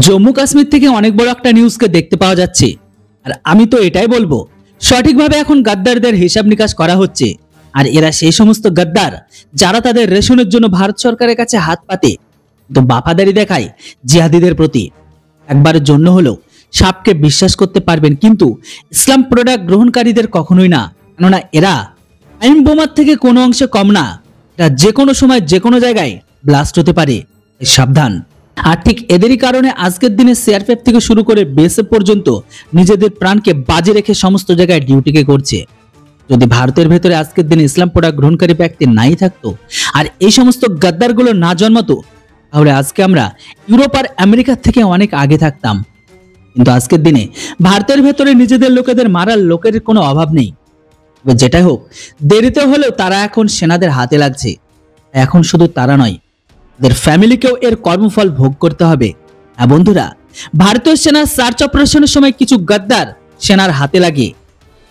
জম্মু কাশ্মীর থেকে অনেক বড় একটা নিউজকে দেখতে পাওয়া যাচ্ছে। আর আমি তো এটাই বলবো, সঠিকভাবে এখন গাদ্দারদের হিসাব নিকাশ করা হচ্ছে। আর এরা সেই সমস্ত গাদ্দার যারা তাদের রেশনের জন্য ভারত সরকারের কাছে হাত পাতে, তো বাফাদারি দেখায় জিহাদিদের প্রতি। একবারের জন্য হলেও সাপকে বিশ্বাস করতে পারবেন, কিন্তু ইসলাম প্রোডাক্ট গ্রহণকারীদের কখনোই না। কেননা এরা আইন বোমার থেকে কোনো অংশে কম না। এরা যে কোনো সময় যে কোনো জায়গায় ব্লাস্ট হতে পারে, সাবধান। আর ঠিক এদেরই কারণে আজকের দিনে সিআরপিএফ থেকে শুরু করে বিএসএফ পর্যন্ত নিজেদের প্রাণকে বাজি রেখে সমস্ত জায়গায় ডিউটিকে করছে। যদি ভারতের ভেতরে আজকের দিনে ইসলাম প্রোডাক্ট গ্রহণকারী ব্যক্তি নাই থাকতো আর এই সমস্ত গাদ্দারগুলো না জন্মাতো, তাহলে আজকে আমরা ইউরোপ আর আমেরিকার থেকে অনেক আগে থাকতাম। কিন্তু আজকের দিনে ভারতের ভেতরে নিজেদের লোকেদের মারার লোকের কোনো অভাব নেই। যেটাই হোক, দেরিতে হলেও তারা এখন সেনাদের হাতে লাগছে। এখন শুধু তারা নয়, তাদের ফ্যামিলিকেও এর কর্মফল ভোগ করতে হবে। হ্যাঁ বন্ধুরা, ভারতীয় সেনার সার্চ অপারেশনের সময় কিছু গাদ্দার সেনার হাতে লাগে,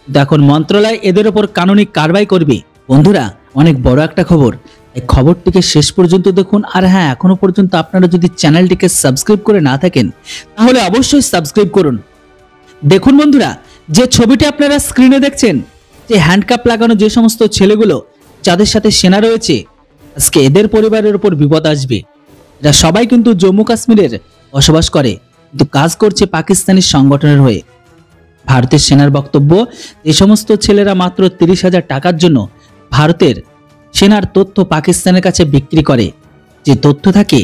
এখন মন্ত্রণালয় এদের ওপর কানুনি কারবাই করবে। বন্ধুরা, অনেক বড় একটা খবর, এই খবরটিকে শেষ পর্যন্ত দেখুন। আর হ্যাঁ, এখনো পর্যন্ত আপনারা যদি চ্যানেলটিকে সাবস্ক্রাইব করে না থাকেন, তাহলে অবশ্যই সাবস্ক্রাইব করুন। দেখুন বন্ধুরা, যে ছবিটি আপনারা স্ক্রিনে দেখছেন, যে হ্যান্ডকাপ লাগানো যে সমস্ত ছেলেগুলো যাদের সাথে সেনা রয়েছে, আজকে এদের পরিবারের উপর বিপদ আসবে। এরা সবাই কিন্তু জম্মু কাশ্মীরের বসবাস করে, কিন্তু কাজ করছে পাকিস্তানি সংগঠনের হয়ে। ভারতের সেনার বক্তব্য, এই সমস্ত ছেলেরা মাত্র 30,000 টাকার জন্য ভারতের সেনার তথ্য পাকিস্তানের কাছে বিক্রি করে। যে তথ্য থাকে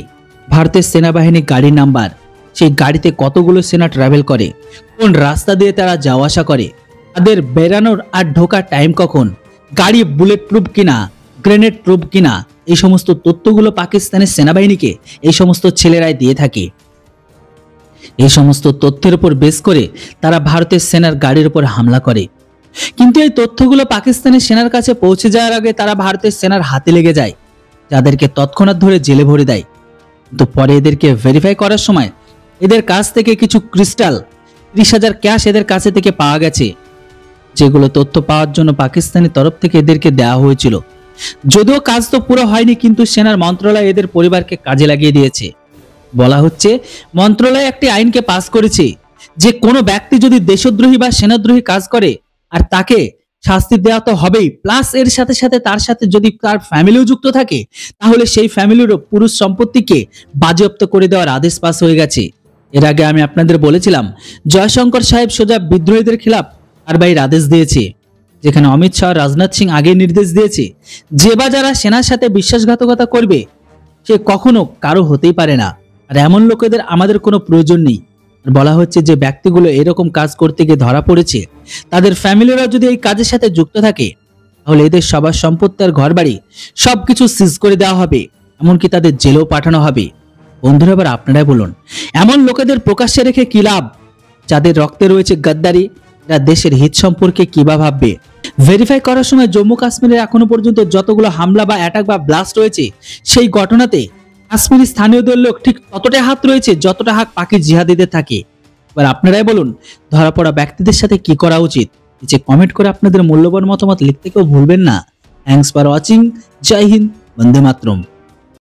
ভারতের সেনাবাহিনী গাড়ির নাম্বার, সেই গাড়িতে কতগুলো সেনা ট্রাভেল করে, কোন রাস্তা দিয়ে তারা যাওয়া আসা করে, তাদের বেরানোর আর ঢোকার টাইম কখন, গাড়ি বুলেট প্রুফ কিনা, গ্রেনেড প্রুফ কিনা, এই সমস্ত তথ্যগুলো পাকিস্তানের সেনাবাহিনীকে এই সমস্ত ছেলেরাই দিয়ে থাকে। এই সমস্ত তথ্যের উপর বেস করে তারা ভারতের সেনার গাড়ির উপর হামলা করে। কিন্তু এই তথ্যগুলো পাকিস্তানের সেনার কাছে পৌঁছে যাওয়ার আগে তারা ভারতের সেনার হাতে লেগে যায়, যাদেরকে তৎক্ষণাৎ ধরে জেলে ভরে দেয়। কিন্তু পরে এদেরকে ভেরিফাই করার সময় এদের কাছ থেকে কিছু ক্রিস্টাল, 30,000 ক্যাশ এদের কাছে থেকে পাওয়া গেছে, যেগুলো তথ্য পাওয়ার জন্য পাকিস্তানের তরফ থেকে এদেরকে দেওয়া হয়েছিল। যদিও কাজ তো পুরো হয়নি, কিন্তু সেনার মন্ত্রণালয় এদের পরিবারকে কাজে লাগিয়ে দিয়েছে। বলা হচ্ছে, মন্ত্রণালয় একটি আইনকে পাস করেছে যে কোনো ব্যক্তি যদি দেশদ্রোহী বা সেনাদ্রোহী কাজ করে আর তাকে শাস্তি দেওয়া তো হবেই, প্লাস এর সাথে সাথে তার সাথে যদি তার ফ্যামিলিও যুক্ত থাকে, তাহলে সেই ফ্যামিলিরও পুরুষ সম্পত্তিকে বাজেয়াপ্ত করে দেওয়ার আদেশ পাস হয়ে গেছে। এর আগে আমি আপনাদের বলেছিলাম, জয়শঙ্কর সাহেব সোজা বিদ্রোহীদের খিলাফ কারবাইয়ের আদেশ দিয়েছে, যেখানে অমিত শাহ, রাজনাথ সিং আগে নির্দেশ দিয়েছে যে বা যারা সেনার সাথে বিশ্বাসঘাতকতা করবে সে কখনো কারো হতেই পারে না। আর এমন লোকেদের আমাদের কোনো প্রয়োজন নেই। বলা হচ্ছে যে ব্যক্তিগুলো এরকম কাজ করতে গিয়ে ধরা পড়েছে, তাদের ফ্যামিলিরা যদি এই কাজের সাথে যুক্ত থাকে, তাহলে এদের সবার সম্পত্তি আর ঘরবাড়ি সবকিছু সিজ করে দেওয়া হবে, এমনকি তাদের জেলেও পাঠানো হবে। বন্ধুরা, এবার আপনারাই বলুন, এমন লোকেদের প্রকাশ্যে রেখে কি লাভ? যাদের রক্তে রয়েছে গাদ্দারি, এরা দেশের হিত সম্পর্কে কিবা ভাববে? ভেরিফাই করার সময় জম্মু কাশ্মীরের এখনো পর্যন্ত যতগুলো হামলা বা অ্যাটাক বা ব্লাস্ট হয়েছে, সেই ঘটনাতে কাশ্মীরি স্থানীয়দের লোক ঠিক ততটা হাত রয়েছে যতটা হাত পাকি জিহাদিদের থাকে। এবার আপনারাই বলুন, ধরা পড়া ব্যক্তিদের সাথে কি করা উচিত? নিচে কমেন্ট করে আপনাদের মূল্যবান মতামত লিখতে কেউ ভুলবেন না। Thanks for watching. জয় হিন্দ, বন্দে মাতরম।